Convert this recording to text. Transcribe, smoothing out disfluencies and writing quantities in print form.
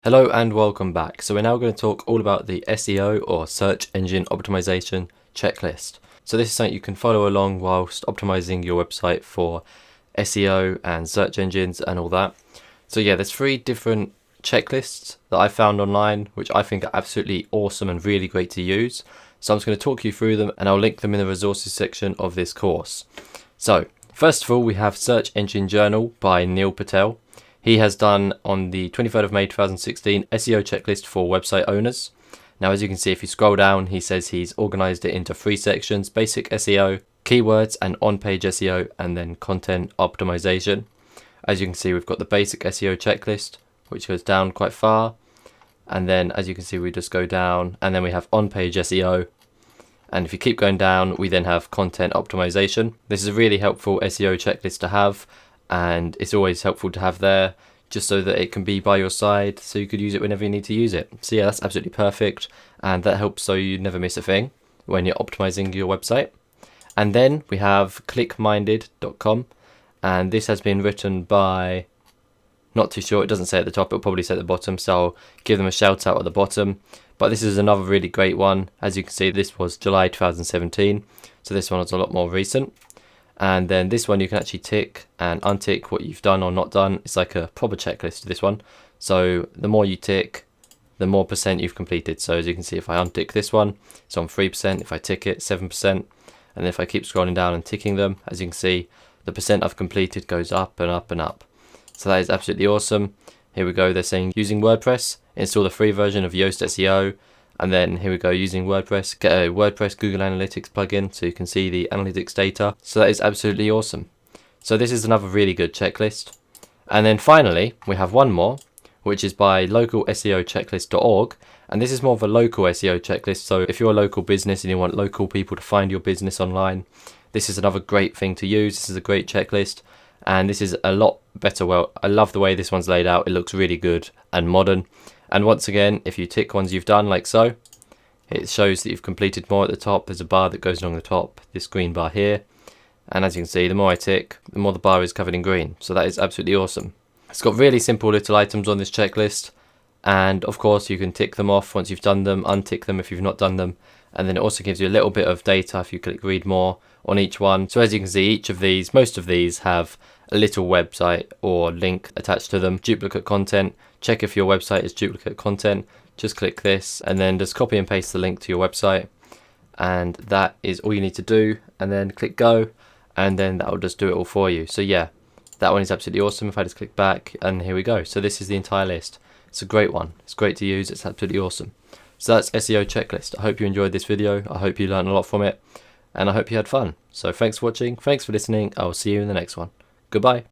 Hello and welcome back. So we're now going to talk all about the SEO or search engine optimization checklist. So this is something you can follow along whilst optimizing your website for SEO and search engines and all that. So yeah, there's 3 different checklists that I found online which I think are absolutely awesome and really great to use. So I'm just going to talk you through them and I'll link them in the resources section of this course. So first of all, we have Search Engine Journal by Neil Patel. He has done on the 23rd of May 2016 SEO checklist for website owners. Now, as you can see, if you scroll down, he says he's organized it into 3 sections: basic SEO, keywords and on-page SEO, and then content optimization. As you can see, we've got the basic SEO checklist, which goes down quite far. And then, as you can see, we just go down and then we have on-page SEO. And if you keep going down, we then have content optimization. This is a really helpful SEO checklist to have, and it's always helpful to have there just so that it can be by your side so you could use it whenever you need to use it. So yeah, that's absolutely perfect, and that helps so you never miss a thing when you're optimizing your website. And then we have clickminded.com, and this has been written by, not too sure, it doesn't say at the top, it'll probably say at the bottom, so I'll give them a shout out at the bottom. But this is another really great one. As you can see, this was July 2017, so this one was a lot more recent. And then this one you can actually tick and untick what you've done or not done. It's like a proper checklist, this one. So the more you tick, the more percent you've completed. So as you can see, if I untick this one, it's on 3%. If I tick it, 7%. And if I keep scrolling down and ticking them, as you can see, the percent I've completed goes up and up and up. So that is absolutely awesome. Here we go. They're saying using WordPress, install the free version of Yoast SEO. And then here we go, using WordPress, get a WordPress Google Analytics plugin so you can see the analytics data. So that is absolutely awesome. So this is another really good checklist. And then finally, we have one more, which is by localseochecklist.org. And this is more of a local SEO checklist. So if you're a local business and you want local people to find your business online, this is another great thing to use. This is a great checklist. And this is a lot better. Well, I love the way this one's laid out. It looks really good and modern. And once again, if you tick ones you've done like so, it shows that you've completed more at the top. There's a bar that goes along the top, this green bar here. And as you can see, the more I tick, the more the bar is covered in green. So that is absolutely awesome. It's got really simple little items on this checklist. And of course, you can tick them off once you've done them, untick them if you've not done them. And then it also gives you a little bit of data if you click read more on each one. So as you can see, each of these, most of these have a little website or link attached to them. Duplicate content, check if your website is duplicate content. Just click this and then just copy and paste the link to your website. And that is all you need to do. And then click go, and then that will just do it all for you. So yeah, that one is absolutely awesome. If I just click back, and here we go. So this is the entire list. It's a great one. It's great to use. It's absolutely awesome. So that's SEO checklist. I hope you enjoyed this video. I hope you learned a lot from it, and I hope you had fun. So thanks for watching. Thanks for listening. I will see you in the next one. Goodbye.